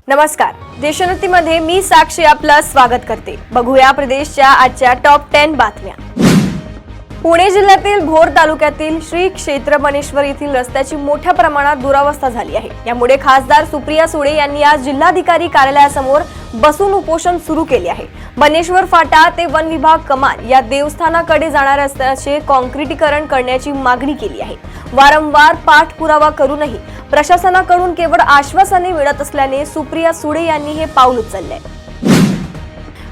नमस्कार, देशोन्नतीमध्ये मी साक्षी आपलं स्वागत करते। बघूया प्रदेशच्या आजच्या टॉप 10 बातम्या। पुणे जिल्ह्यातील भोर तालुक्यातील श्री क्षेत्र बनेश्वर येथील रस्त्याची मोठ्या प्रमाणात दुरावस्था झाली आहे। यामुळे खासदार सुप्रिया सुळे यांनी आज जिल्हाधिकारी कार्यालयासमोर बसून उपोषण सुरू केले आहे। बनेश्वर फाटा ते वन विभाग कमान या देवस्थानाकडे जाणाऱ्या रस्त्याचे काँक्रिटीकरण करण्याची मागणी केली आहे। वारंवार पाठपुरावा करूनही प्रशासनाकडून केवळ आश्वासने मिळत असल्याने सुप्रिया सुळे यांनी हे पाऊल उचलले।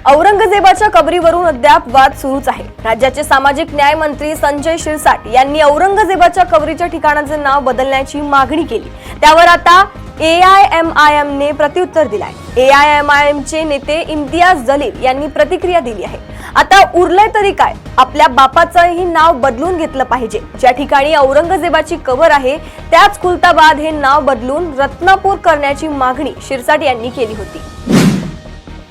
औरंगजेबाच्या कबरीवरून अद्याप वाद सुरूच आहे। राज्याचे सामाजिक न्याय मंत्री संजय शिरसाट यांनी औरंगजेबाच्या कबरीच्या ठिकाणाचे नाव बदलण्याची मागणी केली। त्यावर आता AIMIM ने प्रत्युत्तर दिलाय। AIMIM चे नेते इम्तियाज जलील यांनी प्रतिक्रिया दिली आहे। आता उरले तरी काय, आपल्या बापाचंही नाव बदलून घेतलं पाहिजे। ज्या ठिकाणी औरंगजेबाची कबर आहे त्याच खुलताबाद हे नाव बदलून रत्नापूर करण्याची मागणी शिरसाट यांनी केली होती।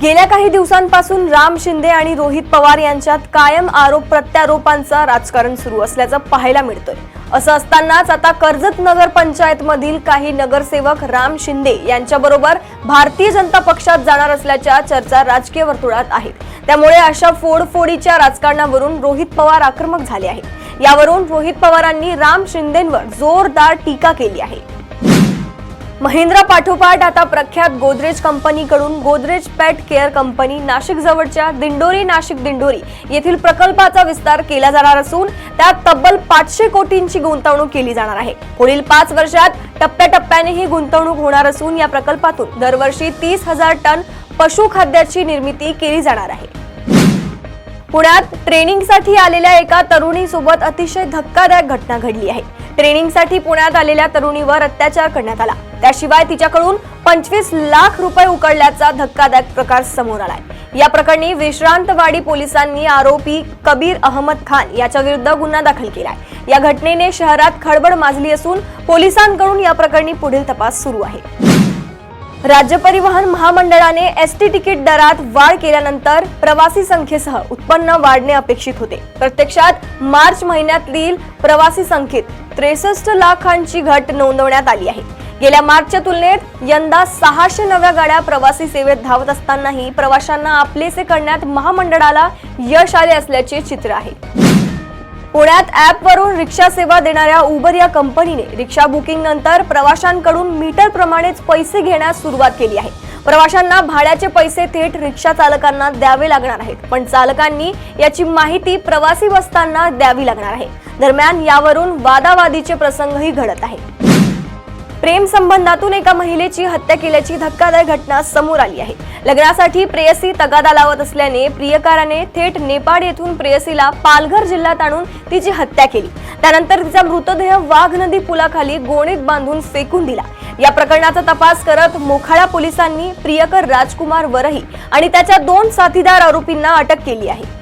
गेल्या काही दिवसांपासून राम शिंदे आणि रोहित पवार यांच्यात कायम आरोप प्रत्यारोपांचा राजकारण सुरू असल्याचं पाहायला मिळतंय। असं असतानाच आता कर्जत नगर पंचायत मधील काही नगरसेवक राम शिंदे यांच्याबरोबर भारतीय जनता पक्षात जाणार असल्याच्या चर्चा राजकीय वर्तुळात आहेत। त्यामुळे अशा फोडफोडीच्या राजकारणावरून रोहित पवार आक्रमक झाले आहेत। यावरून रोहित पवारांनी राम शिंदेंवर जोरदार टीका केली आहे। महिंद्रा पाठोपाठ आता प्रख्यात गोदरेज कंपनीकडून गोदरेज पेट केअर कंपनी नाशिक जवळच्या दिंडोरी येथील प्रकल्पाचा विस्तार केला जाणार असून त्यात तब्बल 500 कोटींची गुंतवणूक केली जाणार आहे। पुढील 5 वर्षात टप्प्याटप्प्याने ही गुंतवणूक होणार असून या प्रकल्पातून दरवर्षी 30,000 टन पशुखाद्याची निर्मिती केली जाणार आहे। पुण्यात ट्रेनिंगसाठी आलेल्या एका तरुणीसोबत अतिशय धक्कादायक घटना घडली आहे। ट्रेनिंगसाठी पुण्यात आलेल्या तरुणीवर अत्याचार करण्यात आला। त्याशिवाय तिच्याकडून 25 लाख रुपये उकळल्याचा धक्कादायक प्रकार समोर आलाय। या प्रकरणी विश्रांतवाडी पोलिसांनी आरोपी कबीर अहमद खान याच्या विरुद्ध गुन्हा दाखल केलाय। या घटनेने शहरात खळबळ माजली असून पोलिसांकडून या प्रकरणी पुढील तपास सुरू आहे। राज्य परिवहन महामंडळाने ST तिकीट दरात वाढ केल्यानंतर प्रवासी संख्येसह उत्पन्न वाढणे अपेक्षित होते। प्रत्यक्षात मार्च महिन्यातील प्रवासी संख्येत 63 लाखांची घट नोंदवण्यात आली आहे। गेल्या मार्चच्या तुलनेत यंदा 600 नव्या गाड्या प्रवासी सेवेत धावत असतानाही प्रवाशांना आपलेसे करण्यात महामंडळाला यश आले असल्याचे चित्र आहे। पुण्यात ॲपवरून रिक्षा सेवा देणाऱ्या उबर या कंपनीने रिक्षा बुकिंग नंतर प्रवाशांकडून मीटर प्रमाणेच पैसे घेण्यास सुरुवात केली आहे। प्रवाशांना भाड्याचे पैसे थेट रिक्षा चालकांना द्यावे लागणार आहेत, पण चालकांनी याची माहिती प्रवासी बसताना द्यावी लागणार आहे। दरम्यान यावरून वादावादीचे प्रसंगही घडत आहेत। प्रेम संबंधातून एका महिलेची हत्या केल्याची धक्कादायक घटना समोर आली आहे। लग्नासाठी प्रेयसी तगादा लावत असल्याने प्रियकराने थेट नेपाळ येथून प्रेयसीला पालघर जिल्ह्यात आणून तिची हत्या केली। त्यानंतर तिचा मृतदेह वाघ नदी पुलाखाली गोणीत बांधून फेकून दिला। या प्रकरणाचा तपास करत मोखाडा पोलिसांनी प्रियकर राजकुमार वरही आणि त्याच्या 2 साथीदार आरोपींना अटक केली आहे।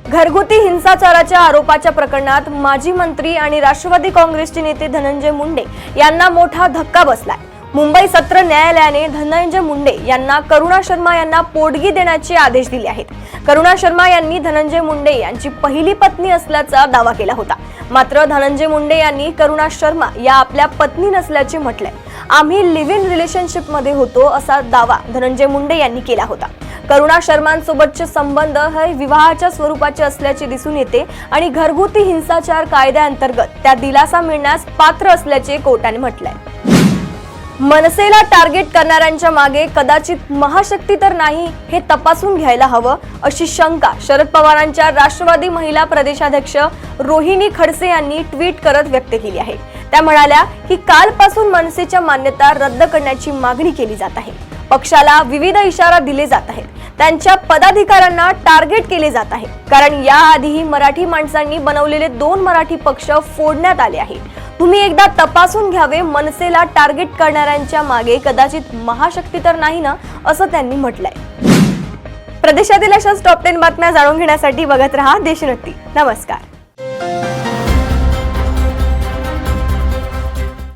घरगुती हिंसाचाराच्या आरोपाच्या प्रकरणात माजी मंत्री आणि राष्ट्रवादी काँग्रेसचे नेते धनंजय मुंडे यांना मोठा धक्का बसलाय। मुंबई सत्र न्यायालयाने धनंजय मुंडे यांना करुणा शर्मा यांना पोटगी देण्याचे आदेश दिले आहेत। करुणा शर्मा यांनी धनंजय मुंडे यांची पहिली पत्नी असल्याचा दावा केला होता। मात्र धनंजय मुंडे यांनी करुणा शर्मा या आपल्या पत्नी नसल्याचे म्हटलंय। आम्ही लिव्ह इन रिलेशनशिप मध्ये होतो असा दावा धनंजय मुंडे यांनी केला होता। करुणा शर्मांसोबतचे संबंध हे विवाहाच्या स्वरूपाचे असल्याचे दिसून येते आणि घरगुती हिंसाचार कायद्याअंतर्गत त्या दिलासा मिळण्यास पात्र असल्याचे कोर्टाने म्हटलंय। मनसेला टार्गेट करणाऱ्यांच्या मागे कदाचित महाशक्ती तर नाही हे तपासून घ्यायला हवं अशी शंका शरद पवारांच्या राष्ट्रवादी महिला प्रदेशाध्यक्ष रोहिणी खडसे यांनी ट्विट करत व्यक्त केली आहे। त्या म्हणाल्या की कालपासून मनसेच्या मान्यता रद्द करण्याची मागणी केली जात आहे। पक्षाला विविध इशारा दिले जात आहेत। त्यांच्या पदाधिकाऱ्यांना टार्गेट केले जात आहे, कारण याआधीही मराठी माणसांनी बनवलेले 2 मराठी पक्ष फोडण्यात आले आहेत। तुम्ही एकदा तपासून घ्यावे, मनसेला टार्गेट करणाऱ्यांच्या मागे कदाचित महाशक्ती तर नाही ना, असं त्यांनी म्हटलंय। प्रदेशातील अशाच टॉप 10 बातम्या जाणून घेण्यासाठी बघत रहा देशोन्नती। नमस्कार।